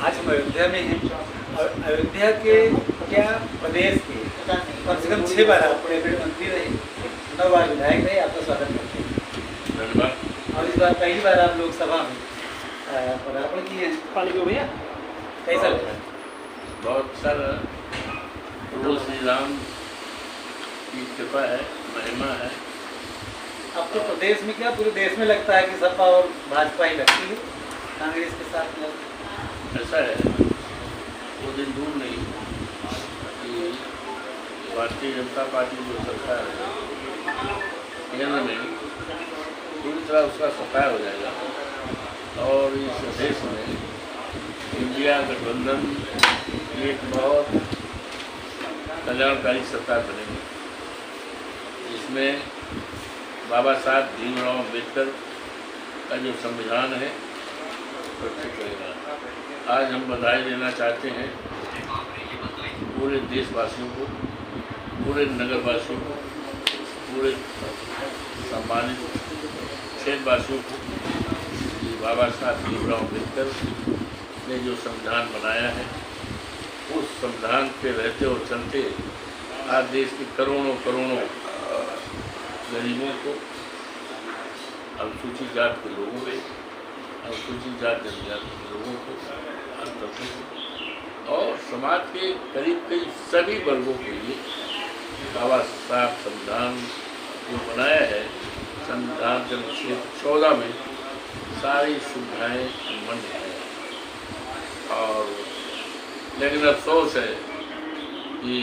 आज हम अयोध्या में हैं और अयोध्या के क्या प्रदेश के कम से कम 6 बार आप कैबिनेट मंत्री रहे, 9 बार विधायक रहे। आपका स्वागत करते हैं। धन्यवाद। और इस बार पहली बार आप लोकसभा में पदार्पण किए हैं। पानी को भैया कैसा लगा? बहुत सारा प्रभु श्री राम की कृपा है, महिमा है। आपको प्रदेश में क्या पूरे देश में लगता है कि सपा और भाजपा ही लगती है, कांग्रेस के साथ में? ऐसा है, वो दिन दूर नहीं कि भारतीय जनता पार्टी जो सरकार है केंद्र में पूरी तरह उसका सफाया हो जाएगा और इस देश में इंडिया गठबंधन एक बहुत कल्याणकारी सरकार बनेगी, जिसमें बाबा साहब भीमराव अम्बेडकर का जो संविधान है सुरक्षित रहेगा। आज हम बधाई देना चाहते हैं पूरे देशवासियों को, पूरे नगरवासियों को, पूरे सम्मानित क्षेत्रवासियों को कि बाबा साहब भीमराव अम्बेडकर ने जो संविधान बनाया है उस संविधान पे रहते और चलते आज देश के करोड़ों करोड़ों गरीबों को, अनुसूचित जात के लोगों को, अनुसूचित जात जनजाति के लोगों को, और समाज के करीब सभी वर्गों के लिए बाबा साहब संविधान जो बनाया है, संविधान के अनुच्छेद 14 में सारी सुविधाएं उपलब्ध हैं। और लेकिन अफसोस है कि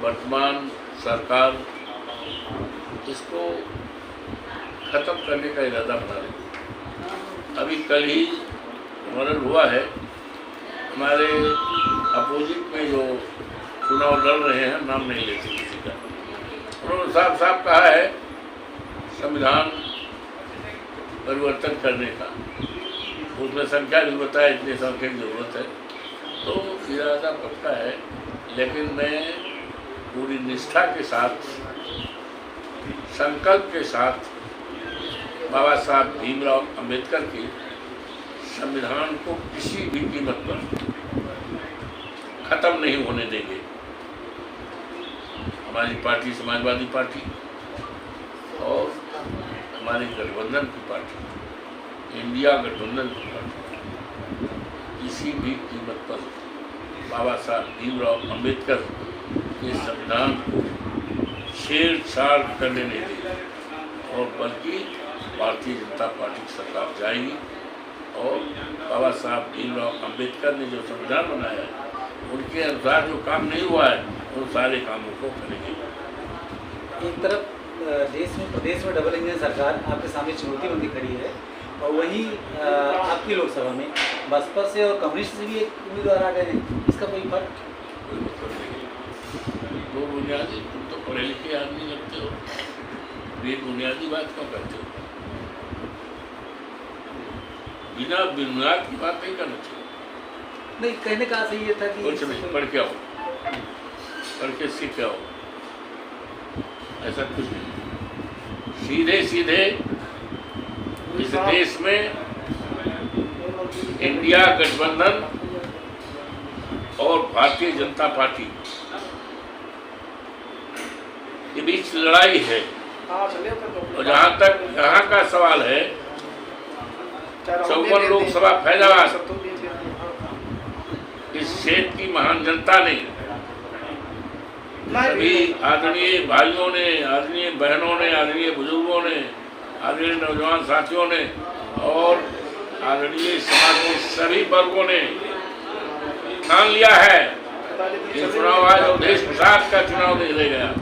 वर्तमान सरकार इसको ख़त्म करने का इरादा बना रही है। अभी कल ही मरण हुआ है, हमारे अपोजिट में जो चुनाव लड़ रहे हैं, नाम नहीं लेते किसी का, उन्होंने साफ साफ कहा है संविधान परिवर्तन करने का। उसमें संख्या भी बताया, इतनी संख्या की जरूरत है, तो इरादा पक्का है। लेकिन मैं पूरी निष्ठा के साथ, संकल्प के साथ बाबा साहब भीमराव अम्बेडकर के संविधान को किसी भी कीमत पर खत्म नहीं होने देंगे। हमारी पार्टी समाजवादी पार्टी और हमारी गठबंधन की पार्टी, इंडिया गठबंधन की पार्टी, किसी भी कीमत पर बाबा साहब भीमराव अम्बेडकर के संविधान को छेड़छाड़ करने नहीं देगी और बल्कि भारतीय जनता पार्टी की सरकार जाएगी और बाबा साहब भीमराव अम्बेडकर ने जो संविधान बनाया है उनके अनुसार जो काम नहीं हुआ है उन सारे कामों को करेंगे। एक तरफ देश में, प्रदेश में डबल इंजन सरकार आपके सामने चुनौती बंदी खड़ी है और वहीं आपकी लोकसभा में बसपा से और कम्युनिस्ट से भी एक उम्मीदवार आ गए हैं। इसका कोई फर्क? कोई मतलब नहीं। दो बुनियादी, तुम तो पढ़े लिखे आदमी लगते हो, एक बुनियादी बात क्यों करते हो? बिना बुनियाद की बात नहीं करना चाहिए। नहीं, कहने का सही ये था कि कुछ नहीं, पढ़ के आओ, पढ़ के सीख के आओ, ऐसा कुछ नहीं। सीधे सीधे इस देश में इंडिया गठबंधन और भारतीय जनता पार्टी के बीच लड़ाई है। और जहाँ तक यहाँ का सवाल है, 54 लोकसभा फैजाबाद, इस क्षेत्र की महान जनता ने, सभी आदरणीय भाइयों ने, आदरणीय बहनों ने, आदरणीय बुजुर्गों ने, आदरणीय नौजवान साथियों ने और आदरणीय समाज के सभी वर्गों ने ठान लिया है ये चुनाव आज अवधेश प्रसाद का चुनाव नहीं रह गया।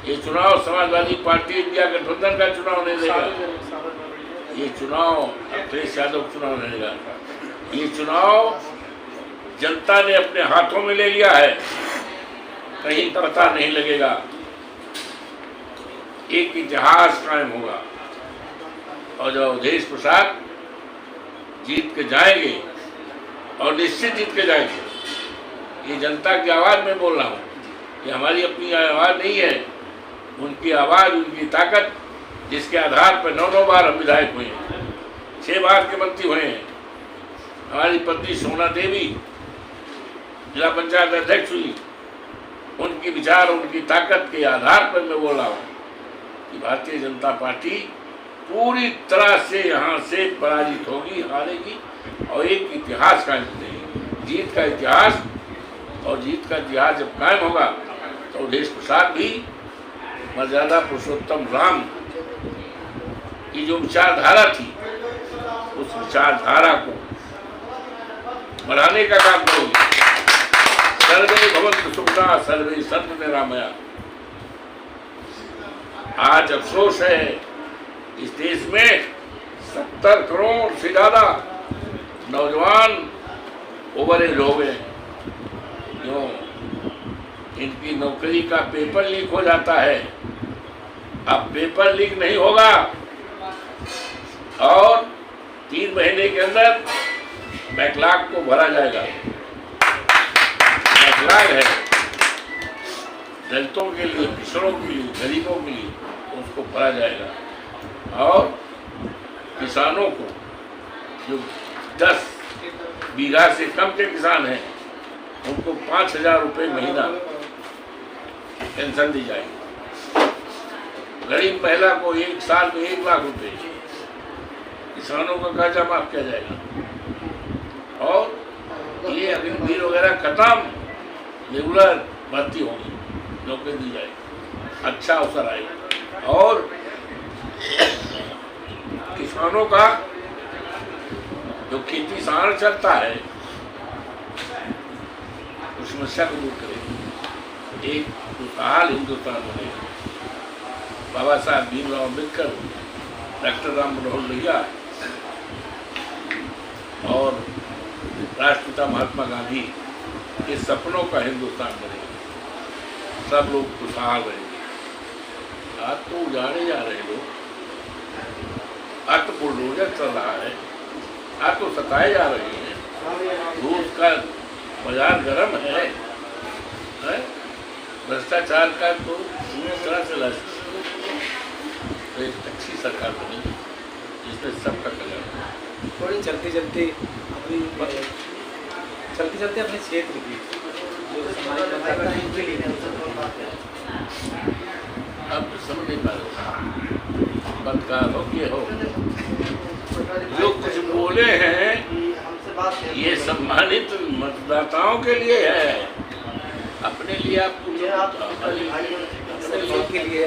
ये चुनाव समाजवादी पार्टी इंडिया गठबंधन का चुनाव नहीं रहेगा। ये चुनाव अखिलेश यादव चुनाव रहेगा। ये चुनाव जनता ने अपने हाथों में ले लिया है, कहीं पता नहीं लगेगा। एक इतिहास कायम होगा और जब अवधेश प्रसाद जीत के जाएंगे और निश्चित जीत के जाएंगे, ये जनता की आवाज़ में बोल रहा हूँ, ये हमारी अपनी आवाज़ नहीं है, उनकी आवाज़, उनकी ताकत, जिसके आधार पर 9 बार हम विधायक हुए हैं, 6 बार के मंत्री हुए हैं। हमारी पत्नी सोना देवी जिला पंचायत अध्यक्ष हुई, उनके विचार, उनकी ताकत के आधार पर मैं बोला हूँ कि भारतीय जनता पार्टी पूरी तरह से यहाँ से पराजित होगी, हारेगी और एक इतिहास कायम करेगी, जीत का इतिहास। और जीत का इतिहास जब कायम होगा तो अवधेश प्रसाद भी मर्यादा पुरुषोत्तम राम की जो विचारधारा थी, उस विचारधारा को बढ़ाने का काम करेंगे। सर्वे भवन्तु सुखिनः सर्वे सन्तु निरामया। आज अफसोस है इस देश में 70 करोड़ से ज्यादा नौजवान ओवर एज हो गए। क्यों? इनकी नौकरी का पेपर लीक हो जाता है। अब पेपर लीक नहीं होगा और 3 महीने के अंदर बैकलॉग को भरा जाएगा। बैकलॉग है दलितों के लिए, पिछड़ों के लिए, गरीबों के लिए, उसको भरा जाएगा। और किसानों को जो 10 बीघा से कम के किसान हैं उनको 5,000 रुपये महीना पेंशन दी जाएगी। गरीब महिला को 1 साल में 1 लाख रुपये, किसानों का कर्जा माफ किया जाएगा। और ये अग्निवीर वगैरह खत्म, रेगुलर भर्ती होगी, नौकरी दी जाएगी, अच्छा अवसर आएगा। और किसानों का जो खेती सहार चलता है उस समस्या को दूर करेगी, एक खुशहाल हिंदुस्तान बनेगा। बाबा साहब भीमराव अम्बेडकर, डॉक्टर राम मनोहर लोहिया और राष्ट्रपिता महात्मा गांधी के सपनों का हिंदुस्तान बनेगा। सब लोग खुशहाल रहेंगे। आज तो उजाड़े जा रहे लोग, आज तो बुलडोजर चल रहा है, आज तो सताए जा रहे हैं। दूध का बाजार गर्म है? भ्रष्टाचार का तो पूरी तरह से लाश। तो एक अच्छी सरकार बनी जिसमें सबका कल्याण। थोड़ी चलते चलते अपने क्षेत्र की जो समाज मतदाता है उनके लिए अब समझ नहीं पा रहे पत्रकार हो के हो जो कुछ बोले हैं ये सम्मानित मतदाताओं के लिए है, अपने लिए आप के लिए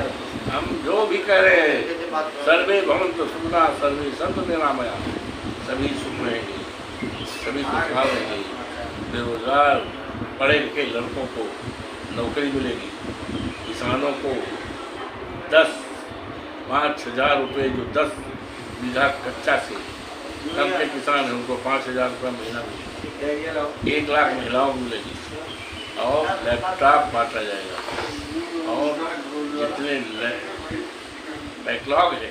हम जो भी कह रहे हैं सर्वे भवन्तु सुखिनः सर्वे सन्तु निरामया, सभी सुख रहेंगे, सभी खुशहाल रहेंगे। बेरोजगार पढ़े लिखे लड़कों को नौकरी मिलेगी, किसानों को 5,000 रुपये, जो 10 बीघा कच्चा से कम के किसान हैं उनको 5,000 रुपये महीना मिलेगा। 1 लाख महिलाओं को मिलेगी और लैपटॉप बांटा जाएगा। और जितने बैकलॉग है